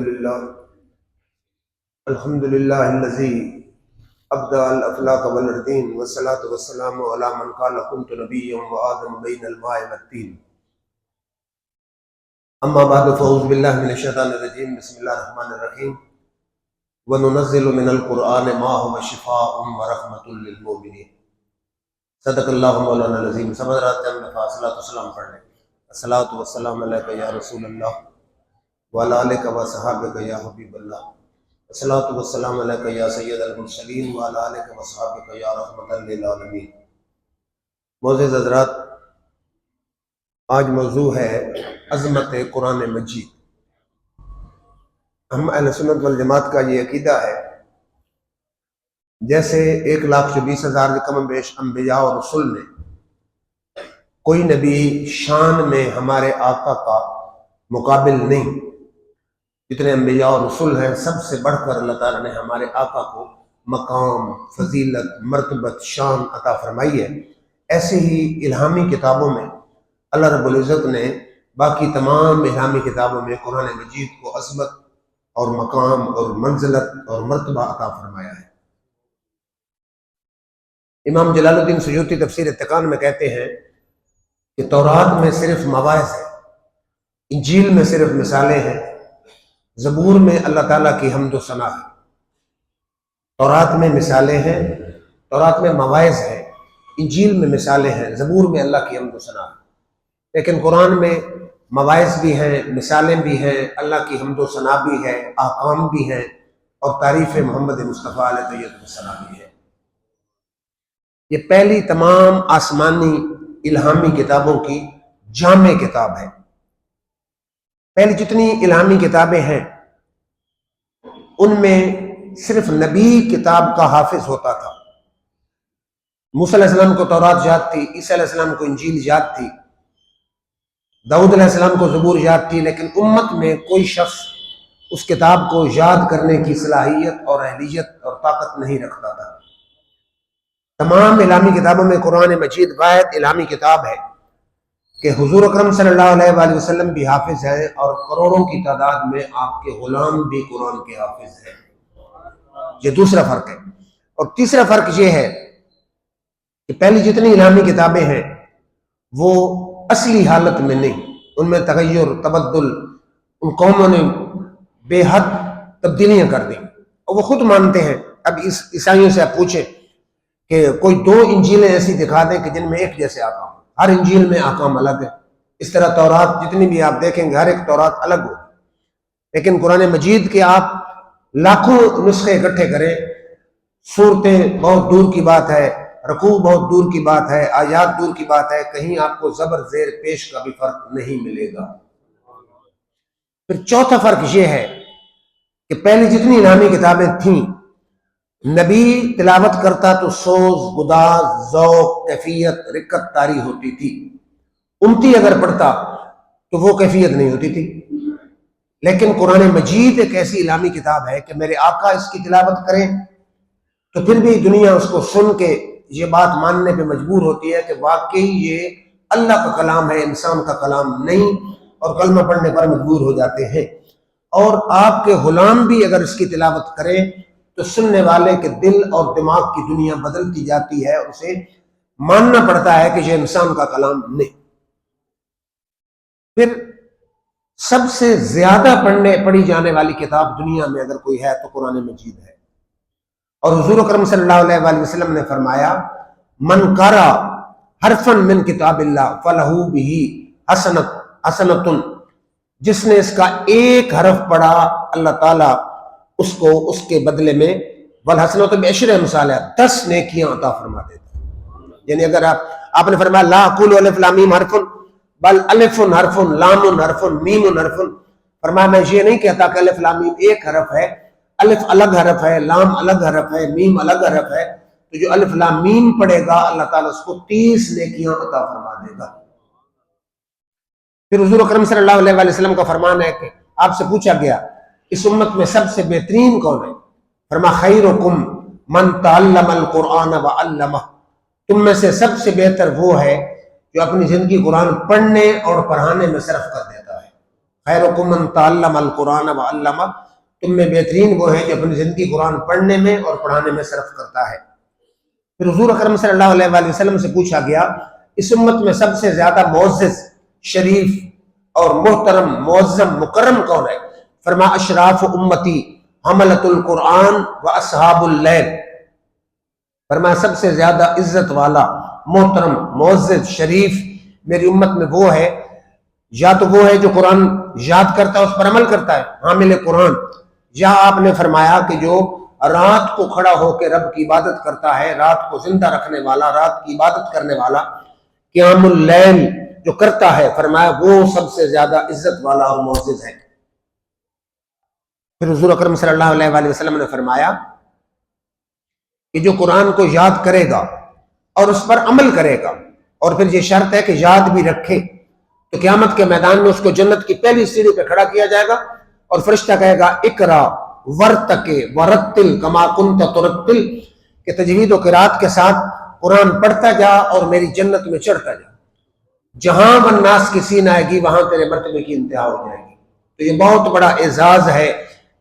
لله الحمد لله الذي أبدع الأفلاك والأرضين والصلاة والسلام على من قال كنت نبيا وآدم بين الماء والطين أما بعد فأعوذ بالله من الشيطان الرجيم بسم الله الرحمن الرحيم وننزل من القرآن ما هو شفاء ورحمة للمؤمنين صدق اللہ مولانا العظیم. سمجھ رہا تھا ہم نے فاصلہ والسلام پڑھ لیں. الصلاۃ والسلام علیک یا رسول اللہ وعلی آلک و صحابک یا حبیب اللہ. الصلاۃ والسلام علیک یا سید المرسلین وعلی آلک و صحابک یا رحمۃ للعالمین. معزز حضرات، آج موضوع ہے عظمت قرآن مجید. ہم اہل سنت والجماعت کا یہ عقیدہ ہے جیسے 1,24,000 کم بیش انبیاء اور رسول میں کوئی نبی شان میں ہمارے آقا کا مقابل نہیں. جتنے انبیاء اور رسول ہیں سب سے بڑھ کر اللہ تعالیٰ نے ہمارے آقا کو مقام، فضیلت، مرتبت، شان عطا فرمائی ہے. ایسے ہی الہامی کتابوں میں اللہ رب العزت نے باقی تمام الہامی کتابوں میں قرآن مجید کو عظمت اور مقام اور منزلت اور مرتبہ عطا فرمایا ہے. امام جلال الدین سیوطی تفسیر اتقان میں کہتے ہیں کہ تورات میں صرف مواعظ ہے، انجیل میں صرف مثالیں ہیں، زبور میں اللہ تعالیٰ کی حمد و ثنا ہے. تورات میں مثالیں ہیں، تورات میں مواعظ ہیں، انجیل میں مثالیں ہیں، زبور میں اللہ کی حمد و ثنا ہے. لیکن قرآن میں مواعظ بھی ہیں، مثالیں بھی ہیں، اللہ کی حمد و ثنا بھی ہے، احکام بھی ہیں اور تعریف محمد مصطفیٰ علیہ السلام بھی ہے. یہ پہلی تمام آسمانی الہامی کتابوں کی جامع کتاب ہے. پہلی جتنی الہامی کتابیں ہیں ان میں صرف نبی کتاب کا حافظ ہوتا تھا. موسیٰ علیہ السلام کو تورات یاد تھی، عیسیٰ علیہ السلام کو انجیل یاد تھی، داؤد علیہ السلام کو زبور یاد تھی، لیکن امت میں کوئی شخص اس کتاب کو یاد کرنے کی صلاحیت اور اہلیت اور طاقت نہیں رکھتا تھا. تمام الہامی کتابوں میں قرآن مجید واحد الہامی کتاب ہے کہ حضور اکرم صلی اللہ علیہ وآلہ وسلم بھی حافظ ہیں اور کروڑوں کی تعداد میں آپ کے غلام بھی قرآن کے حافظ ہیں. یہ دوسرا فرق ہے. اور تیسرا فرق یہ ہے کہ پہلی جتنی الہامی کتابیں ہیں وہ اصلی حالت میں نہیں، ان میں تغیر، تبدل، ان قوموں نے بے حد تبدیلیاں کر دیں اور وہ خود مانتے ہیں. اب عیسائیوں سے آپ پوچھیں کہ کوئی 2 انجیلیں ایسی دکھا دیں کہ جن میں ایک جیسے احکام، ہر انجیل میں احکام الگ ہے. اس طرح تورات جتنی بھی آپ دیکھیں گے ہر ایک تورات الگ ہو. لیکن قرآن مجید کے آپ لاکھوں نسخے اکٹھے کریں، صورتیں بہت دور کی بات ہے، رکوع بہت دور کی بات ہے، آیات دور کی بات ہے، کہیں آپ کو زبر زیر پیش کا بھی فرق نہیں ملے گا. پھر چوتھا فرق یہ ہے کہ پہلی جتنی الہامی کتابیں تھیں نبی تلاوت کرتا تو سوز، گداز، ذوق، کیفیت، رقت طاری ہوتی تھی. امتی اگر پڑھتا تو وہ کیفیت نہیں ہوتی تھی. لیکن قرآن مجید ایک ایسی الہامی کتاب ہے کہ میرے آقا اس کی تلاوت کریں تو پھر بھی دنیا اس کو سن کے یہ بات ماننے پہ مجبور ہوتی ہے کہ واقعی یہ اللہ کا کلام ہے، انسان کا کلام نہیں، اور کلمہ پڑھنے پر مجبور ہو جاتے ہیں. اور آپ کے غلام بھی اگر اس کی تلاوت کریں تو سننے والے کے دل اور دماغ کی دنیا بدلتی جاتی ہے، اسے ماننا پڑتا ہے کہ یہ انسان کا کلام نہیں. پھر سب سے زیادہ پڑھی جانے والی کتاب دنیا میں اگر کوئی ہے تو قرآن مجید ہے. اور حضور اکرم صلی اللہ علیہ وآلہ وسلم نے فرمایا من قرأ حرفا من کتاب اللہ فلہ بہ حسنۃ، جس نے اس کا ایک حرف پڑھا اللہ تعالیٰ اس کو اس کے بدلے میں والحسنۃ بعشر امثالہا 10 نیکیاں عطا فرما دیتا. یعنی اگر آپ نے فرمایا لا اقول الف لام میم حرف بل الف حرف لام حرف میم حرف، فرمایا میں یہ نہیں کہتا کہ الف لام میم ایک حرف ہے، الف الگ حرف ہے، لام الگ حرف ہے، میم الگ حرف ہے، تو جو الف لام میم پڑھے گا اللہ تعالیٰ اس کو 30 نیکیاں عطا فرما دے گا. پھر حضور اکرم صلی اللہ علیہ وآلہ وسلم کا فرمان ہے کہ آپ سے پوچھا گیا اس امت میں سب سے بہترین کون ہے؟ فرمایا خیرکم من تعلم القرآن وعلمہ، تم میں سے سب سے بہتر وہ ہے جو اپنی زندگی قرآن پڑھنے اور پڑھانے میں صرف کر دیتا ہے. خیرکم من تعلم القرآن وعلمہ، تم میں بہترین وہ ہے جو اپنی زندگی قرآن پڑھنے میں اور پڑھانے میں صرف کرتا ہے۔ پھر حضور اکرم صلی اللہ علیہ وآلہ وسلم سے پوچھا گیا اس امت میں سب سے زیادہ معزز، شریف اور محترم، معظم، مکرم کون ہے؟ فرمایا اشراف امتی حملۃ القرآن و اصحاب اللیل۔ فرمایا سب سے زیادہ عزت والا، محترم، معزز، شریف میری امت میں وہ ہے، یا تو وہ ہے جو قرآن یاد کرتا ہے، اس پر عمل کرتا ہے، حامل قرآن، یا آپ نے فرمایا کہ جو رات کو کھڑا ہو کے رب کی عبادت کرتا ہے، رات کو زندہ رکھنے والا، رات کی عبادت کرنے والا، قیام اللیل جو کرتا ہے، فرمایا وہ سب سے زیادہ عزت والا اور معزز ہے۔ پھر حضور اکرم صلی اللہ علیہ وآلہ وسلم نے فرمایا کہ جو قرآن کو یاد کرے گا اور اس پر عمل کرے گا، اور پھر یہ شرط ہے کہ یاد بھی رکھے، تو قیامت کے میدان میں اس کو جنت کی پہلی سیڑھی پہ کھڑا کیا جائے گا اور فرشتہ کہے گا اقرا ورتقِ ورتل کما کنت ترتل، کہ تجوید و قرات کے ساتھ قرآن پڑھتا جا اور میری جنت میں چڑھتا جا، جہاں والناس کی سین آئے گی وہاں تیرے مرتبے کی انتہا ہو جائے گی۔ تو یہ بہت بڑا اعزاز ہے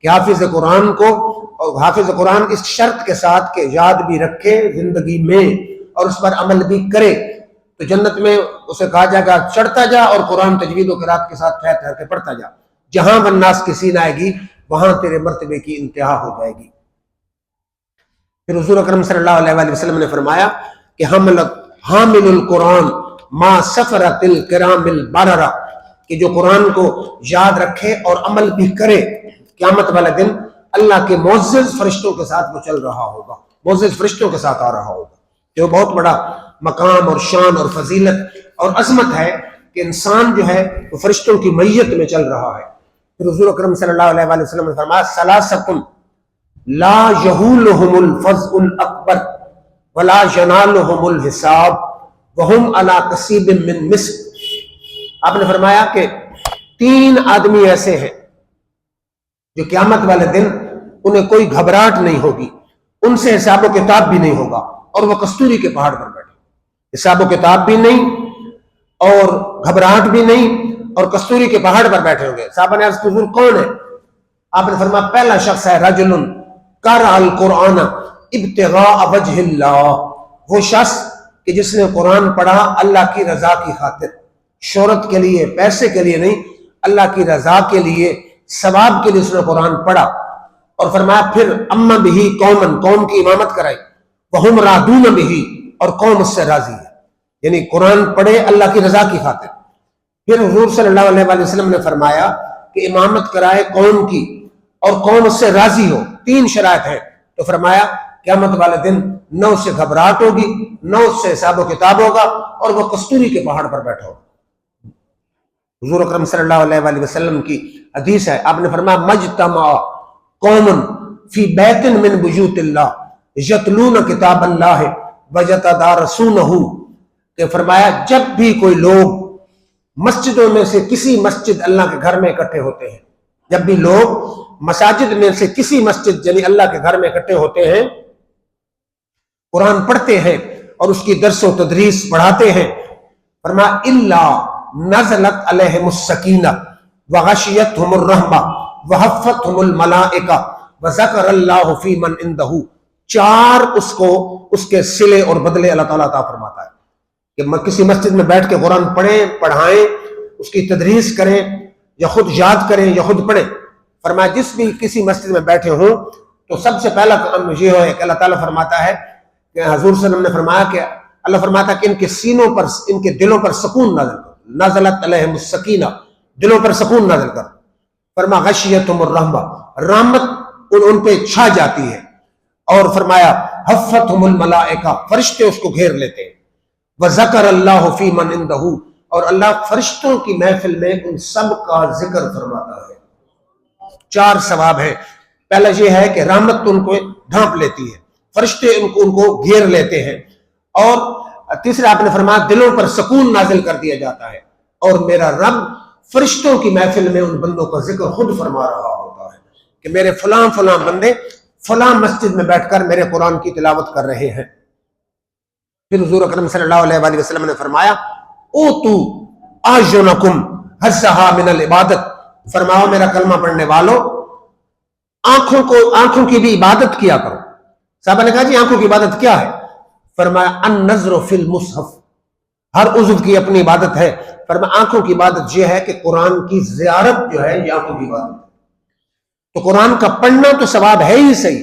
کہ حافظ قرآن کو، اور حافظ قرآن اس شرط کے ساتھ کہ یاد بھی رکھے زندگی میں اور اس پر عمل بھی کرے، تو جنت میں اسے کہا جائے گا چڑھتا جا اور قرآن تجوید و قرات کے ساتھ ٹھہر ٹھہر کے پڑھتا جا، جہاں والناس کی سین آئے گی وہاں تیرے مرتبے کی انتہا ہو جائے گی۔ پھر حضور اکرم صلی اللہ علیہ وآلہ وسلم نے فرمایا کہ حامل القرآن ما سفرت الکرام البررہ، کہ جو قرآن کو یاد رکھے اور عمل بھی کرے، قیامت والے دن اللہ کے معزز فرشتوں کے ساتھ وہ چل رہا ہوگا، معزز فرشتوں کے ساتھ آ رہا ہوگا۔ جو بہت بڑا مقام اور شان اور فضیلت اور عظمت ہے کہ انسان جو ہے وہ فرشتوں کی معیت میں چل رہا ہے۔ پھر حضور اکرم صلی اللہ علیہ وآلہ وسلم نے فرمایا ثلاثۃ لا یہولہم الفزع الاکبر ولا ینالہم الحساب وہم علی قصیب من مسک۔ آپ نے فرمایا کہ 3 آدمی ایسے ہیں جو قیامت والے دن انہیں کوئی گھبراہٹ نہیں ہوگی، ان سے حساب و کتاب بھی نہیں ہوگا، اور وہ کستوری کے پہاڑ پر بیٹھے، حساب و کتاب بھی نہیں اور گھبراہٹ بھی نہیں، اور کستوری کے پہاڑ پر بیٹھے ہوں گے۔ صحابہ نے عرض کی حضور کون ہے؟ آپ نے فرمایا پہلا شخص ہے رجل قرأ القرآن ابتغاء وجہ اللہ، وہ شخص کہ جس نے قرآن پڑھا اللہ کی رضا کی خاطر، شہرت کے لیے، پیسے کے لیے نہیں، اللہ کی رضا کے لیے، ثواب کے لیے اس نے قرآن پڑھا۔ اور فرمایا پھر اما بہی قومن، قوم کی امامت کرائی، وہم راضون بہی، اور قوم اس سے راضی ہے، یعنی قرآن پڑھے اللہ کی رضا کی خاطر۔ پھر حضور صلی اللہ علیہ وآلہ وسلم نے فرمایا کہ امامت کرائے قوم کی اور قوم اس سے راضی ہو، 3 شرائط ہیں، تو فرمایا قیامت والے دن نہ اس سے گھبراہٹ ہوگی، نہ اس سے حساب و کتاب ہوگا، اور وہ کستوری کے پہاڑ پر بیٹھا ہوگا۔ حضور اکرم صلی اللہ علیہ وآلہ وسلم کی حدیث ہے، آپ نے فرمایا مجتمع قوم فی بیت من بیوت اللہ یتلون کتاب اللہ ویتدارسونہ، کہ فرمایا جب بھی کوئی لوگ مسجدوں میں سے کسی مسجد اللہ کے گھر میں اکٹھے ہوتے ہیں، جب بھی لوگ مساجد میں سے کسی مسجد یعنی اللہ کے گھر میں اکٹھے ہوتے ہیں، قرآن پڑھتے ہیں اور اس کی درس و تدریس پڑھاتے ہیں، فرمایا الا نزلت علیہم السکینہ وغشیتہم الرحمہ وحفتہم الملائکہ وذکر اللہ فی من عندہ، 4 اس کو اس کے صلے اور بدلے اللہ تعالیٰ عطا فرماتا ہے کہ کسی مسجد میں بیٹھ کے قرآن پڑھیں، پڑھائیں، اس کی تدریس کریں، یا خود یاد کریں یا خود پڑھیں۔ فرمایا جس بھی کسی مسجد میں بیٹھے ہوں تو سب سے پہلا کام یہ ہے کہ اللہ تعالیٰ فرماتا ہے کہ حضور صلی اللہ علیہ وسلم نے فرمایا کہ اللہ فرماتا ہے کہ ان کے سینوں پر، ان کے دلوں پر سکون نازل کر، نازلت علیہم السکینہ، دلوں پر سکون نازل کر۔ فرمایا غشیتہم الرحمہ، رحمت ان پہ چھا جاتی ہے، اور فرمایا حفتہم الملائکہ، فرشتے اس کو گھیر لیتے ہیں، وذکر اللہ فی من عندہ، اور اللہ فرشتوں کی محفل میں ان سب کا ذکر فرماتا ہے۔ 4 ثواب ہیں۔ پہلا یہ ہے کہ رحمت ان کو ڈھانپ لیتی ہے، فرشتے ان کو گھیر لیتے ہیں، اور تیسرا آپ نے فرمایا دلوں پر سکون نازل کر دیا جاتا ہے، اور میرا رب فرشتوں کی محفل میں ان بندوں کا ذکر خود فرما رہا ہوتا ہے کہ میرے فلاں فلاں بندے فلاں مسجد میں بیٹھ کر میرے قرآن کی تلاوت کر رہے ہیں۔ پھر حضور اکرم صلی اللہ علیہ وآلہ وسلم نے فرمایا اوتو اعینکم حظھا من العبادت فرمایا میرا کلمہ پڑھنے والوں آنکھوں کی بھی عبادت کیا کرو۔ صحابہ نے کہا جی آنکھوں کی عبادت کیا ہے؟ فرمایا النظر فی المصحف، ہر عضو کی اپنی عبادت ہے۔ فرمایا آنکھوں کی عبادت یہ ہے کہ قرآن کی زیارت جو ہے یہ آنکھوں کی عبادت ہے۔ تو قرآن کا پڑھنا تو ثواب ہے ہی صحیح،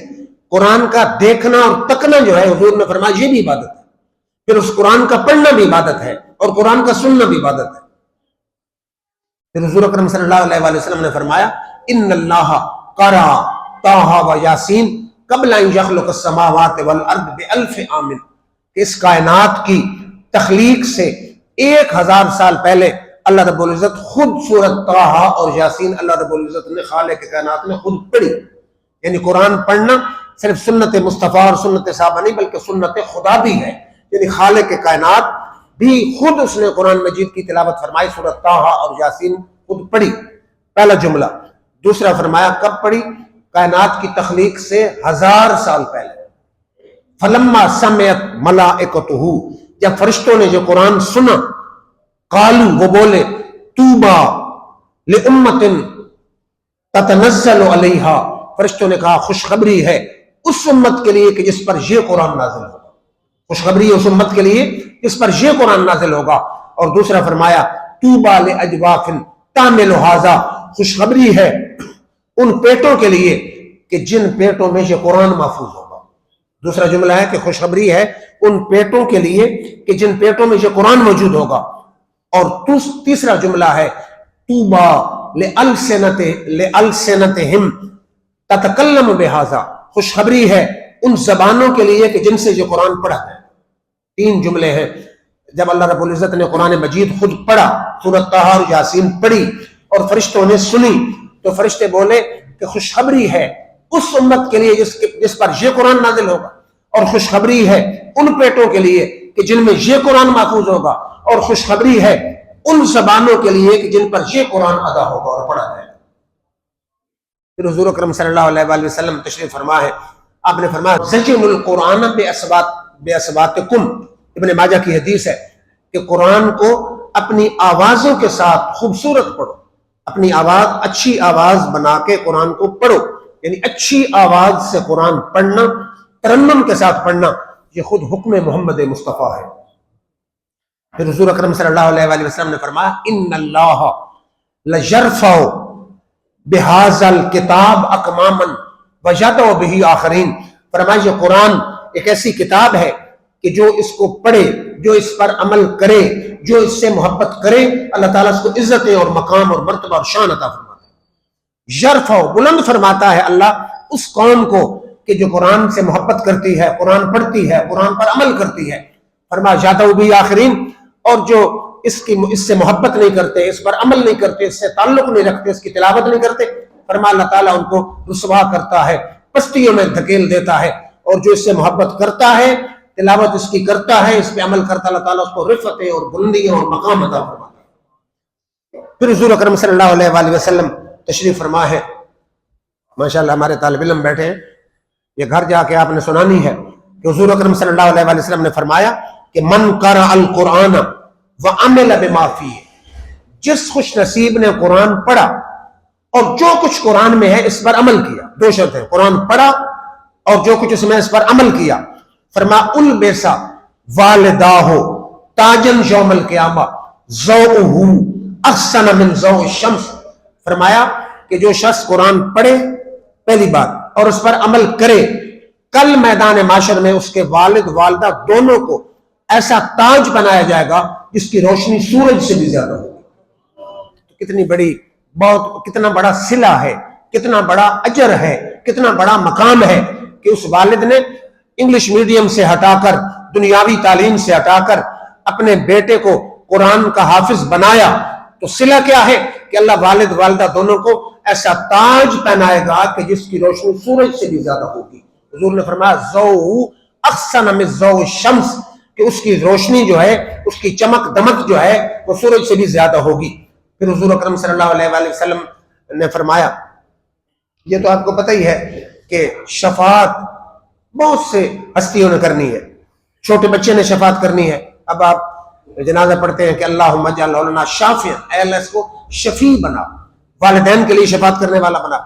قرآن کا دیکھنا اور تکنا جو ہے حضور نے فرمایا یہ بھی عبادت ہے، پھر اس قرآن کا پڑھنا بھی عبادت ہے اور قرآن کا سننا بھی عبادت ہے۔ پھر حضور اکرم صلی اللہ علیہ وآلہ وسلم نے فرمایا ان اللہ قرأ طٰہٰ و یاسین قبل ان یخلق السماوات والارض بألف عام، کہ اس کائنات کی تخلیق سے 1000 سال پہلے اللہ رب العزت خود سورۃ طٰہٰ اور یاسین اللہ رب العزت نے خالق کائنات نے خود پڑھی۔ یعنی قرآن پڑھنا صرف سنت مصطفیٰ اور سنت صحابہ نہیں بلکہ سنت خدا بھی ہے، یعنی خالق کائنات بھی خود اس نے قرآن مجید کی تلاوت فرمائی، سورۃ طٰہٰ اور یاسین خود پڑھی، پہلا جملہ۔ دوسرا فرمایا کب پڑھی؟ کائنات کی تخلیق سے 1000 سال پہلے۔ فلما سمعت ملائکتہ، جب فرشتوں نے جو قرآن سنا، قالو وہ بولے طوبی لامۃ تتنزل علیہا، فرشتوں نے کہا خوشخبری ہے اس امت کے لیے کہ جس پر یہ قرآن نازل ہوگا، خوشخبری ہے اس امت کے لیے جس پر یہ قرآن نازل ہوگا۔ اور دوسرا فرمایا طوبی لاجواف تعمل ھذا، خوشخبری ہے ان پیٹوں کے لیے کہ جن پیٹوں میں یہ قرآن محفوظ ہوگا۔ دوسرا جملہ ہے کہ خوشخبری ہے ان پیٹوں کے لیے کہ جن پیٹوں میں یہ قرآن موجود ہوگا۔ اور تیسرا جملہ ہے طوبی لألسنتہم تتکلم بہذا، خوشخبری ہے ان زبانوں کے لیے کہ جن سے یہ قرآن پڑھا ہے۔ 3 جملے ہیں۔ جب اللہ رب العزت نے قرآن مجید خود پڑھا، سورۃ طٰہٰ اور یاسین پڑھی اور فرشتوں نے سنی، تو فرشتے بولے کہ خوشخبری ہے اس امت کے لیے جس پر یہ قرآن نازل ہوگا، اور خوشخبری ہے ان پیٹوں کے لیے کہ جن میں یہ قرآن محفوظ ہوگا، اور خوشخبری ہے ان زبانوں کے لیے کہ جن پر یہ قرآن ادا ہوگا اور پڑھا جائے گا۔ پھر حضور اکرم صلی اللہ علیہ وآلہ وسلم تشریف فرما ہے، آپ نے فرمایا زین القرآن بأصواتکم، ابن ماجہ کی حدیث ہے کہ قرآن کو اپنی آوازوں کے ساتھ خوبصورت پڑھو، اپنی آواز اچھی آواز بنا کے قرآن کو پڑھو، یعنی اچھی آواز سے قرآن پڑھنا، ترنم کے ساتھ پڑھنا، یہ خود حکم محمد مصطفیٰ ہے۔ پھر حضور اکرم صلی اللہ علیہ وآلہ وسلم نے فرمایا ان اللہ لَيَرْفَعُ بِهَذَا الْكِتَابِ أَقْوَامًا وَيَضَعُ بِهِ آخَرِينَ، فرمایا یہ قرآن ایک ایسی کتاب ہے کہ جو اس کو پڑھے، جو اس پر عمل کرے، جو اس سے محبت کرے، اللہ تعالیٰ اس کو عزت اور مقام اور مرتبہ اور شان عطا فرماتا ہے۔ یرفع، بلند فرماتا ہے اللہ اس قوم کو کہ جو قرآن سے محبت کرتی ہے، قرآن پڑھتی ہے، قرآن پر عمل کرتی ہے۔ فرمایا یضع بہ آخرین، اور جو اس سے محبت نہیں کرتے، اس پر عمل نہیں کرتے، اس سے تعلق نہیں رکھتے، اس کی تلاوت نہیں کرتے، فرمایا اللہ تعالیٰ ان کو رسوا کرتا ہے، پستیوں میں دھکیل دیتا ہے۔ اور جو اس سے محبت کرتا ہے، تلاوت اس کی کرتا ہے، اس پہ عمل کرتا، اللہ تعالیٰ اس کو رفعت اور بلندی اور مقام عطا فرماتا ہے۔ پھر حضور اکرم صلی اللہ علیہ وآلہ وسلم تشریف فرما ہے، ماشاءاللہ ہمارے طالب علم بیٹھے ہیں، یہ گھر جا کے آپ نے سنانی ہے کہ حضور اکرم صلی اللہ علیہ وآلہ وسلم نے فرمایا کہ من قرأ القرآن وعمل بما فیہ، جس خوش نصیب نے قرآن پڑھا اور جو کچھ قرآن میں ہے اس پر عمل کیا، 2 شرط ہیں، قرآن پڑھا اور جو کچھ اس میں اس پر عمل کیا، فرما البس والداہ تاجن یوم القیامہ ضوءہ احسن من ضوء الشمس، فرمایا کہ جو شخص قرآن پڑھے پہلی بات اور اس پر عمل کرے، کل میدان معاشر میں اس کے والد والدہ دونوں کو ایسا تاج بنایا جائے گا جس کی روشنی سورج سے بھی زیادہ ہوگی۔ کتنی بڑی کتنا بڑا صلہ ہے، کتنا بڑا اجر ہے، کتنا بڑا مقام ہے کہ اس والد نے انگلش میڈیم سے ہٹا کر، دنیاوی تعلیم سے ہٹا کر اپنے بیٹے کو قرآن کا حافظ بنایا، تو صلہ کیا ہے کہ اللہ والد والدہ دونوں کو ایسا تاج پہنائے گا کہ جس کی روشنی سورج سے بھی زیادہ ہوگی۔ حضور نے فرمایا ضوء احسن من ضوء الشمس، کہ اس کی روشنی جو ہے، اس کی چمک دمک جو ہے وہ سورج سے بھی زیادہ ہوگی۔ پھر حضور اکرم صلی اللہ علیہ وآلہ وسلم نے فرمایا، یہ تو آپ کو پتہ ہی ہے کہ شفاعت بہت سے ہستیوں نے کرنی ہے، چھوٹے بچے نے شفاعت کرنی ہے۔ اب آپ جنازہ پڑھتے ہیں کہ اللہم اجعلہ لنا شافعا، اے اللہ اس کو شفیع بنا، والدین کے لیے شفاعت کرنے والا بنا،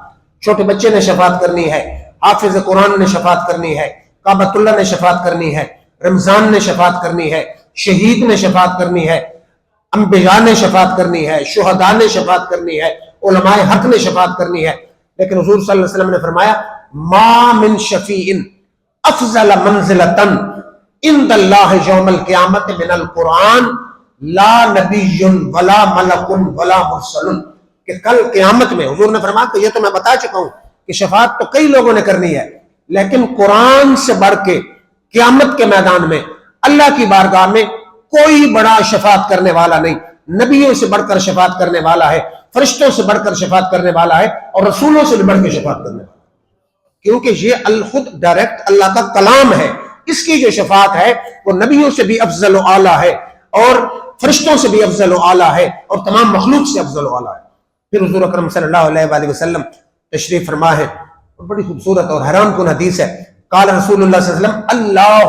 چھوٹے بچے نے شفاعت کرنی ہے، حافظ قرآن نے شفاعت کرنی ہے، کعبۃ اللہ نے شفاعت کرنی ہے، رمضان نے شفاعت کرنی ہے، شہید نے شفاعت کرنی ہے، انبیاء نے شفاعت کرنی ہے، شہداء نے شفاعت کرنی ہے، علماء حق نے شفاعت کرنی ہے. لیکن حضور صلی اللہ علیہ وسلم نے فرمایا ما من شفیع افضل منزلۃ عند اللہ یوم القیامت من القرآن لا نبی ولا ملک ولا مرسل، کہ کل قیامت میں حضور نے فرمایا کہ یہ تو میں بتا چکا ہوں کہ شفاعت تو کئی لوگوں نے کرنی ہے، لیکن قرآن سے بڑھ کے قیامت کے میدان میں اللہ کی بارگاہ میں کوئی بڑا شفاعت کرنے والا نہیں. نبیوں سے بڑھ کر شفاعت کرنے والا ہے، فرشتوں سے بڑھ کر شفاعت کرنے والا ہے، اور رسولوں سے بھی بڑھ کے شفاعت کرنے والا ہے، کیونکہ یہ خود ڈائریکٹ اللہ کا کلام ہے. اس کی جو شفاعت ہے وہ نبیوں سے بھی افضل و اعلیٰ ہے، اور فرشتوں سے بھی افضل و اعلیٰ ہے، اور تمام مخلوق سے افضل و اعلیٰ ہے. پھر حضور اکرم صلی اللہ علیہ وآلہ وسلم تشریف فرما ہے، بڑی خوبصورت اور حیران کن حدیث ہے. قال رسول اللہ صلی اللہ علیہ وسلم اللہ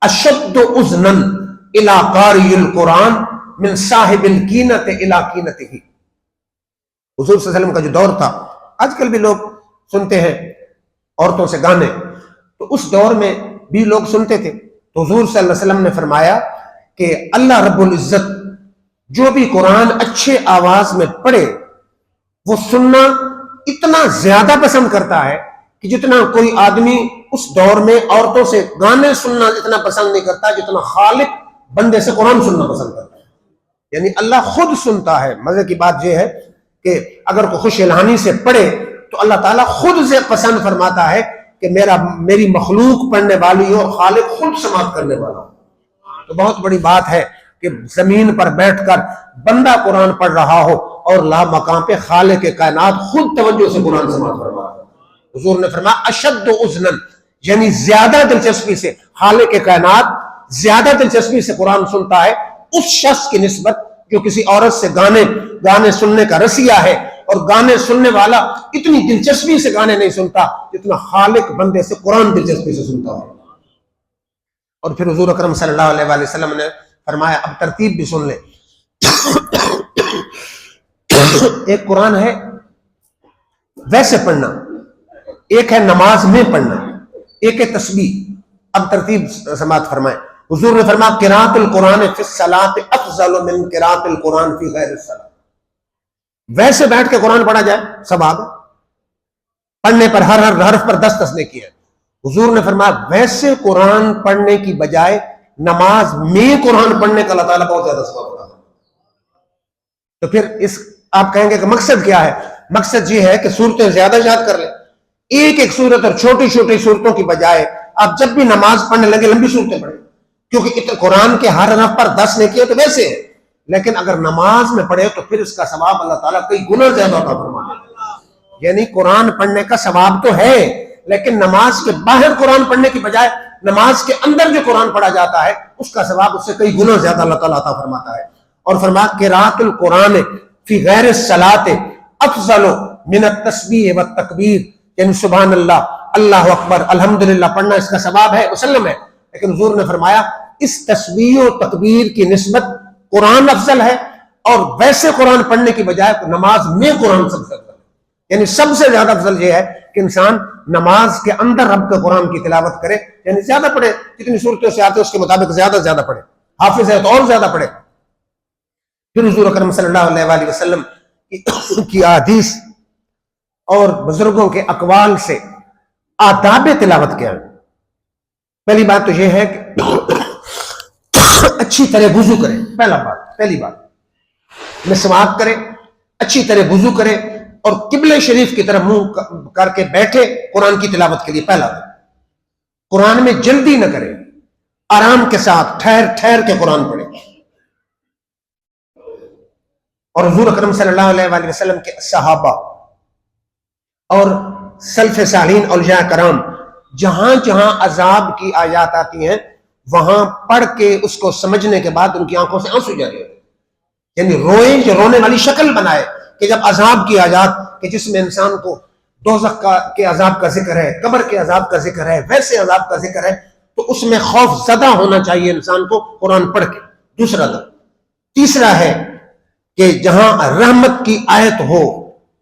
اشد اذنا الی قاری القرآن من صاحب الکینۃ الی کینتہ. حضور صلی اللہ علیہ وسلم کا جو دور تھا، آج کل بھی لوگ سنتے ہیں عورتوں سے گانے، تو اس دور میں بھی لوگ سنتے تھے. تو حضور صلی اللہ علیہ وسلم نے فرمایا کہ اللہ رب العزت جو بھی قرآن اچھے آواز میں پڑھے وہ سننا اتنا زیادہ پسند کرتا ہے کہ جتنا کوئی آدمی اس دور میں عورتوں سے گانے سننا اتنا پسند نہیں کرتا جتنا خالق بندے سے قرآن سننا پسند کرتا ہے. یعنی اللہ خود سنتا ہے. مزے کی بات یہ ہے کہ اگر کوئی خوش الہانی سے پڑھے تو اللہ تعالیٰ خود سے پسند فرماتا ہے کہ میری مخلوق پڑھنے والی ہو، خالق خود سماعت کرنے والا ہو. تو بہت بڑی بات ہے کہ زمین پر بیٹھ کر بندہ قرآن پڑھ رہا ہو اور لا مقام پہ خالق کائنات خود توجہ سے قرآن سماعت فرما رہا ہو. حضور نے فرمایا اشد اذنن، یعنی زیادہ دلچسپی سے خالق کائنات زیادہ دلچسپی سے قرآن سنتا ہے اس شخص کی نسبت جو کسی عورت سے گانے سننے کا رسیہ ہے، اور گانے سننے والا اتنی دلچسپی سے گانے نہیں سنتا جتنا خالق بندے سے قرآن دلچسپی سے سنتا ہے. اور پھر حضور اکرم صلی اللہ علیہ وآلہ وسلم نے فرمایا اب ترتیب بھی سن لیں. ایک قرآن ہے ویسے پڑھنا، ایک ہے نماز میں پڑھنا، ایک ہے تسبیح. اب ترتیب سماعت فرمائیں. حضور نے فرمایا قراءۃ القرآن فی الصلاۃ افضل من قراءۃ القرآن فی غیر الصلاۃ. ویسے بیٹھ کے قرآن پڑھا جائے ثواب، پڑھنے پر ہر حرف پر 10 نیکی ہے. حضور نے فرمایا ویسے قرآن پڑھنے کی بجائے نماز میں قرآن پڑھنے کا اللہ تعالیٰ بہت زیادہ ثواب ہوتا ہے. تو پھر آپ کہیں گے کہ مقصد کیا ہے؟ مقصد یہ ہے کہ صورتیں زیادہ یاد کر لیں. ایک ایک صورت اور چھوٹی چھوٹی صورتوں کی بجائے آپ جب بھی نماز پڑھنے لگے لمبی صورتیں پڑھیں، کیونکہ قرآن کے ہر حرف پر 10 نیکی ہے تو ویسے ہے، لیکن اگر نماز میں پڑھے تو پھر اس کا ثواب اللہ تعالیٰ کئی گنا زیادہ عطا فرماتا ہے. یعنی قرآن پڑھنے کا ثواب تو ہے، لیکن نماز کے باہر قرآن پڑھنے کی بجائے نماز کے اندر جو قرآن پڑھا جاتا ہے اس کا ثواب اس سے کئی گنا زیادہ اللہ تعالیٰ عطا فرماتا ہے. اور فرمایا قراءۃ القرآن فی غیر الصلاۃ افضل من التسبیح والتکبیر، یعنی سبحان اللہ، اللہ اکبر، الحمدللہ پڑھنا اس کا ثواب ہے، مسلم ہے. لیکن حضور نے فرمایا اس تسبیح و تکبیر کی نسبت قرآن افضل ہے، اور ویسے قرآن پڑھنے کی بجائے نماز میں قرآن سب سے افضل ہے. یعنی سب سے زیادہ افضل یہ ہے کہ انسان نماز کے اندر رب کے قرآن کی تلاوت کرے، یعنی زیادہ پڑھے، جتنی صورتوں سے آتے اس کے مطابق زیادہ پڑھے. حافظ ہے تو اور زیادہ پڑھے. پھر حضور اکرم صلی اللہ علیہ وآلہ وسلم کی احادیث اور بزرگوں کے اقوال سے آداب تلاوت کیا ہے. پہلی بات تو یہ ہے کہ اچھی طرح وضو کرے. پہلی بات مسواک کرے، اچھی طرح وضو کرے، اور قبلہ شریف کی طرف منہ کر کے بیٹھے قرآن کی تلاوت کے لیے. پہلا قرآن میں جلدی نہ کرے، آرام کے ساتھ ٹھہر کے قرآن پڑھے. اور حضور اکرم صلی اللہ علیہ وآلہ وسلم کے صحابہ اور سلف صالحین اولیاء کرام جہاں جہاں عذاب کی آیات آتی ہیں وہاں پڑھ کے اس کو سمجھنے کے بعد ان کی آنکھوں سے آنسو جاری ہوتے ہیں. یعنی روئے، جو رونے والی شکل بنائے کہ جب عذاب کی آیات کہ جس میں انسان کو دوزخ کے عذاب کا ذکر ہے، قبر کے عذاب کا ذکر ہے، ویسے عذاب کا ذکر ہے، تو اس میں خوف زدہ ہونا چاہیے انسان کو قرآن پڑھ کے. دوسرا تیسرا ہے کہ جہاں رحمت کی آیت ہو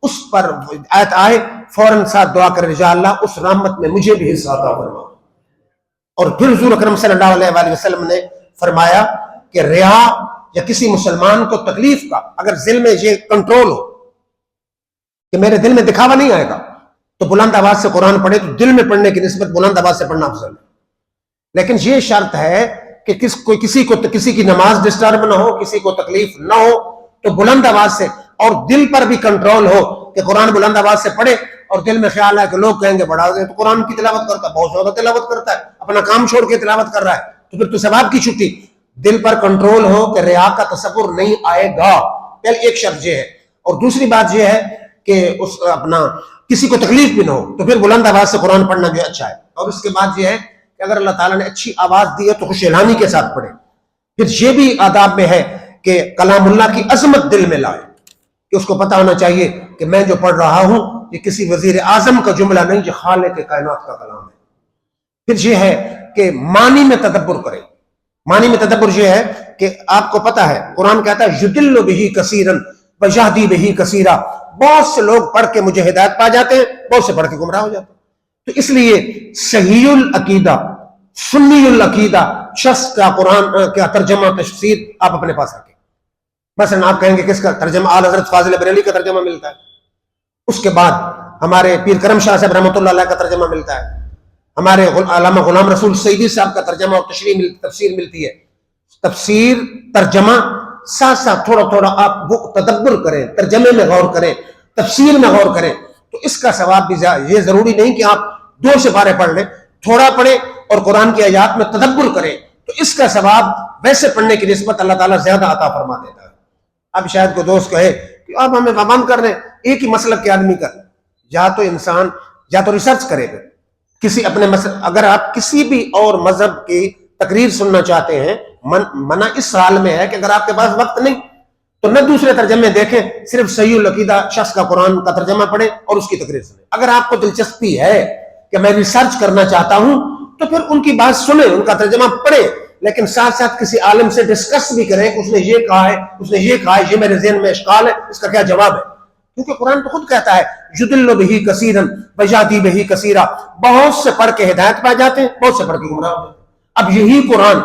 اس پر آیت آئے فوراً ساتھ دعا کرے یا اللہ اس رحمت میں مجھے بھی حصہ عطا فرما. اور پھر حضور اکرم صلی اللہ علیہ وآلہ وسلم نے فرمایا کہ ریا یا کسی مسلمان کو تکلیف کا اگر دل میں یہ کنٹرول ہو کہ میرے دل میں دکھاوا نہیں آئے گا تو بلند آواز سے قرآن پڑھے، تو دل میں پڑھنے کی نسبت بلند آواز سے پڑھنا افضل ہے. لیکن یہ شرط ہے کہ کسی کی نماز ڈسٹرب نہ ہو، کسی کو تکلیف نہ ہو، تو بلند آواز سے، اور دل پر بھی کنٹرول ہو کہ قرآن بلند آواز سے پڑھے اور دل میں خیال ہے کہ لوگ کہیں گے بڑھا دے تو قرآن کی تلاوت کرتا ہے، بہت زیادہ تلاوت کرتا ہے، اپنا کام چھوڑ کے تلاوت کر رہا ہے، تو پھر تو ثواب کی چھٹی. دل پر کنٹرول ہو کہ ریا کا تصور نہیں آئے گا، پہلے ایک شرط یہ ہے. اور دوسری بات یہ ہے کہ کسی کو تکلیف بھی نہ ہو، تو پھر بلند آواز سے قرآن پڑھنا جو اچھا ہے. اور اس کے بعد یہ ہے کہ اگر اللہ تعالیٰ نے اچھی آواز دی ہے تو خوش اعلانی کے ساتھ پڑھے. پھر یہ بھی آداب میں ہے کہ کلام اللہ کی عظمت دل میں لائے، کہ اس کو پتہ ہونا چاہیے کہ میں جو پڑھ رہا ہوں یہ کسی وزیر اعظم کا جملہ نہیں، یہ خالق کائنات کا کلام ہے. پھر یہ ہے کہ معنی میں تدبر کرے. معنی میں تدبر یہ ہے کہ آپ کو پتہ ہے قرآن کہتا ہے یضل بہ کثیرا ویہدی بہ کثیرا، بہت سے لوگ پڑھ کے مجھے ہدایت پا جاتے ہیں، بہت سے پڑھ کے گمراہ ہو جاتے ہیں. تو اس لیے صحیح العقیدہ، سنی العقیدہ شخص کا قرآن کا ترجمہ تفسیر آپ اپنے پاس رکھیں. مثلا آپ کہیں گے کس کا ترجمہ؟ اعلی حضرت فاضل بریلوی کا ترجمہ ملتا ہے، اس کے بعد ہمارے پیر کرم شاہ صاحب رحمۃ اللہ علیہ کا ترجمہ ملتا ہے، ہمارے علامہ غلام رسول سعیدی صاحب کا ترجمہ اور تفسیر ملتی ہے. تفسیر ترجمہ ساتھ ساتھ تھوڑا تھوڑا آپ وہ تدبر کریں، ترجمے میں غور کریں، تفسیر میں غور کریں، تو اس کا ثواب بھی یہ ضروری نہیں کہ آپ 2 سپارے پڑھ لیں، تھوڑا پڑھیں اور قرآن کی آیات میں تدبر کریں، تو اس کا ثواب ویسے پڑھنے کی نسبت اللہ تعالیٰ زیادہ عطا فرما دیتا ہے. اب شاید کوئی دوست کہے کہ آپ ہمیں پابند کر رہے ہیں ایک ہی مسلک کے آدمی کا. یا تو انسان یا تو ریسرچ کرے گا کسی اپنے اگر آپ کسی بھی اور مذہب کی تقریر سننا چاہتے ہیں، منع اس حال میں ہے کہ اگر آپ کے پاس وقت نہیں تو نہ دوسرے ترجمے دیکھیں، صرف صحیح العقیدہ شخص کا قرآن کا ترجمہ پڑھیں اور اس کی تقریر سنیں. اگر آپ کو دلچسپی ہے کہ میں ریسرچ کرنا چاہتا ہوں تو پھر ان کی بات سنیں، ان کا ترجمہ پڑھیں، لیکن ساتھ ساتھ کسی عالم سے ڈسکس بھی کریں کہ اس نے یہ کہا ہے، اس نے یہ کہا ہے، یہ میرے ذہن میں اشکال ہے، اس کا کیا جواب ہے. کیونکہ قرآن تو خود کہتا ہے یضل بہ کثیرا ویہدی بہ کثیرا، بہت سے پڑھ کے ہدایت پا جاتے ہیں، بہت سے پڑھ کے گمراہ ہو جاتے ہیں. اب یہی قرآن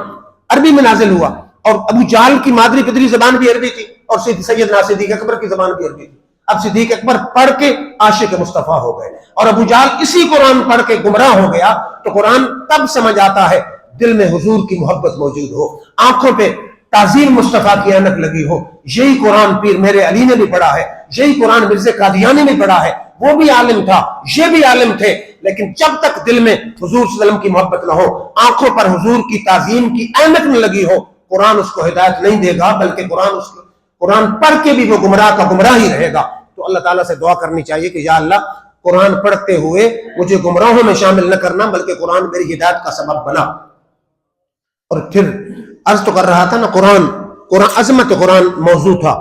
عربی میں نازل ہوا، اور ابو جہل کی مادری پدری زبان بھی عربی تھی، اور سیدنا صدیق اکبر کی زبان بھی عربی تھی. اب صدیق اکبر پڑھ کے عاشق مصطفیٰ ہو گئے، اور ابو جہل اسی قرآن پڑھ کے گمراہ ہو گیا. تو قرآن تب سمجھ آتا ہے دل میں حضور کی محبت موجود ہو، آنکھوں پہ تعظیم مصطفیٰ کی اینک لگی ہو. یہی قرآن پیر میرے علی نے بھی پڑھا ہے، یہی قرآن مرزا قادیانی نے پڑھا ہے، وہ بھی عالم تھا، یہ بھی عالم تھے، لیکن جب تک دل میں حضور صلی اللہ علیہ وسلم کی محبت نہ ہو، آنکھوں پر حضور کی تعظیم کی اینک نہ لگی ہو، قرآن اس کو ہدایت نہیں دے گا، بلکہ قرآن پڑھ کے بھی وہ گمراہ کا گمراہ ہی رہے گا. تو اللہ تعالیٰ سے دعا کرنی چاہیے کہ یا اللہ قرآن پڑھتے ہوئے مجھے گمراہوں میں شامل نہ کرنا، بلکہ قرآن میری ہدایت کا سبب بنا. اور پھر عرض تو کر رہا تھا نا، قرآن عظمت قرآن موضوع تھا،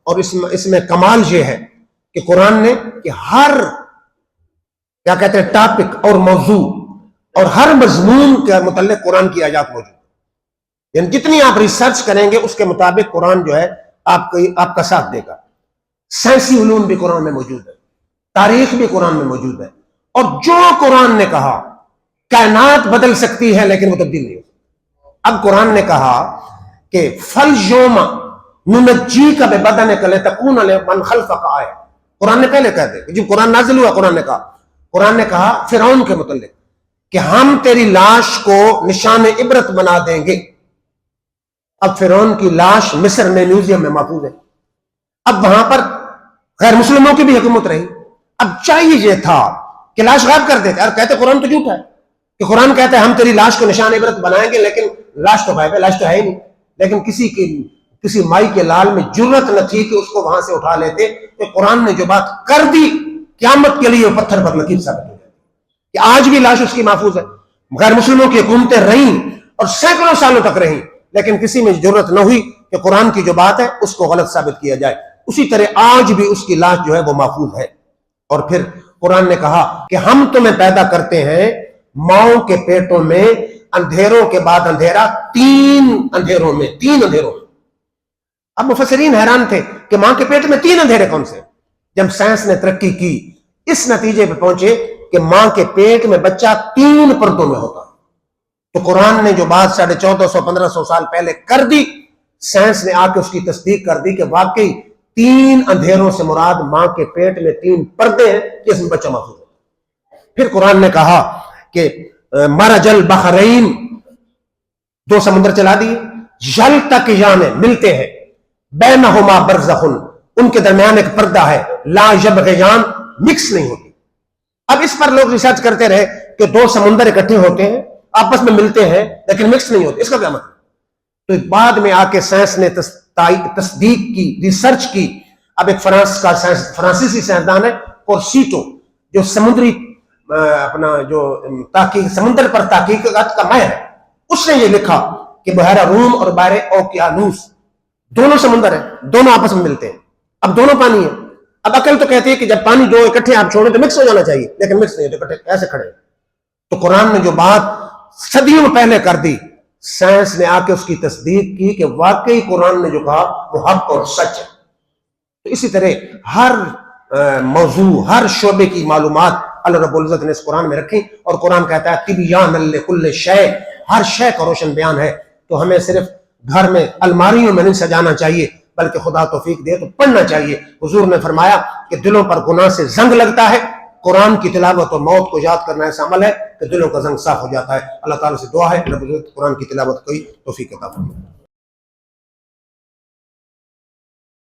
اور اس میں کمال یہ ہے کہ قرآن نے کہ ہر کیا کہتے ہیں ٹاپک اور موضوع اور ہر مضمون کے متعلق قرآن کی آیات موجود، یعنی جتنی آپ ریسرچ کریں گے اس کے مطابق قرآن جو ہے آپ کا ساتھ دے گا. سائنسی علوم بھی قرآن میں موجود ہے، تاریخ بھی قرآن میں موجود ہے، اور جو قرآن نے کہا کائنات بدل سکتی ہے لیکن وہ تبدیل نہیں ہو. اب قرآن نے کہا کہ فَالْيَوْمَ نُنَجِّيكَ بِبَدَنِكَ لِتَكُونَ لِمَنْ خَلْفَكَ آیَةً. قرآن نے پہلے کہہ دیا، جب قرآن نازل ہوا قرآن نے کہا فرعون کے متعلق کہ ہم تیری لاش کو نشان عبرت بنا دیں گے. اب فرعون کی لاش مصر میں میوزیم میں محفوظ ہے. اب وہاں پر غیر مسلموں کی بھی حکومت رہی. اب چاہیے یہ تھا کہ لاش غائب کر دیتے، اور کہتے قرآن تو جھوٹا ہے کہ قرآن کہتا ہے ہم تیری لاش کو نشان عبرت بنائیں گے، لیکن لاش تو غائب ہے، لاش تو ہے ہی نہیں. لیکن کسی مائی کے لال میں جرت نہ تھی کہ اس کو وہاں سے اٹھا لیتے. کہ قرآن نے جو بات کر دی قیامت کے لیے پتھر پر لکیر ثابت ہو جائے کہ آج بھی لاش اس کی محفوظ ہے. غیر مسلموں کی حکومتیں رہیں اور سینکڑوں سالوں تک رہیں، لیکن کسی میں ضرورت نہ ہوئی کہ قرآن کی جو بات ہے اس کو غلط ثابت کیا جائے. اسی طرح آج بھی اس کی لاش جو ہے وہ محفوظ ہے. اور پھر قرآن نے کہا کہ ہم تمہیں پیدا کرتے ہیں ماؤں کے پیٹوں میں، اندھیروں کے بعد اندھیرا، 3 اندھیروں میں. اب مفسرین حیران تھے کہ ماں کے پیٹ میں 3 اندھیرے کون سے؟ جب سائنس نے ترقی کی اس نتیجے پہ پہنچے کہ ماں کے پیٹ میں بچہ 3 پردوں میں ہوتا، تو قرآن نے جو بات 1450-1500 سال پہلے کر دی، سائنس نے آ کے اس کی تصدیق کر دی کہ واقعی 3 اندھیروں سے مراد ماں کے پیٹ میں 3 پردے ہیں کہ اس میں بچہ محفوظ ہوتا۔ پھر قرآن نے کہا کہ مرج البحرین، 2 سمندر چلا دیے، یلتقیان ملتے ہیں، بینہما برزخ ان کے درمیان ایک پردہ ہے، لا یبغیان مکس نہیں ہوتی۔ اب اس پر لوگ ریسرچ کرتے رہے کہ 2 سمندر اکٹھے ہوتے ہیں، آپس میں ملتے ہیں لیکن مکس نہیں ہوتے، اس کا کیا مطلب؟ تو بعد میں آ کے سائنس نے تصدیق کی، ریسرچ کی۔ اب ایک فرانسیسی سائنسدان ہے کورسیٹو، جو سمندری اپنا جو تحقیق سمندر پر تحقیقات کا ماہر ہے، اس نے یہ لکھا کہ بحیرہ روم اور بحر اوقیانوس دونوں سمندر ہیں، دونوں آپس میں ملتے ہیں، اب دونوں پانی ہیں۔ اب عقل تو کہتی ہے کہ جب پانی 2 اکٹھے آپ چھوڑیں تو مکس ہو جانا چاہیے، لیکن مکس نہیں ہوتے، اکٹھے ایسے کھڑے ہیں۔ تو قرآن نے جو بات صدیوں پہلے کر دی، سائنس نے آ کے اس کی تصدیق کی کہ واقعی قرآن نے جو کہا وہ حق اور سچ ہے۔ تو اسی طرح ہر موضوع، ہر شعبے کی معلومات اللہ رب العزت نے اس قرآن میں رکھی، اور قرآن کہتا ہے تبیان لکل شیء، ہر شے کا روشن بیان ہے۔ تو ہمیں صرف گھر میں الماریوں میں نہیں سجانا چاہیے، بلکہ خدا توفیق دے تو پڑھنا چاہیے۔ حضور نے فرمایا کہ دلوں پر گناہ سے زنگ لگتا ہے، قرآن کی تلاوت اور موت کو یاد کرنا ایسا عمل ہے کہ دلوں کا زنگ صاف ہو جاتا ہے۔ اللہ تعالیٰ سے دعا ہے رب العزت قرآن کی تلاوت کی توفیق عطا فرمائے۔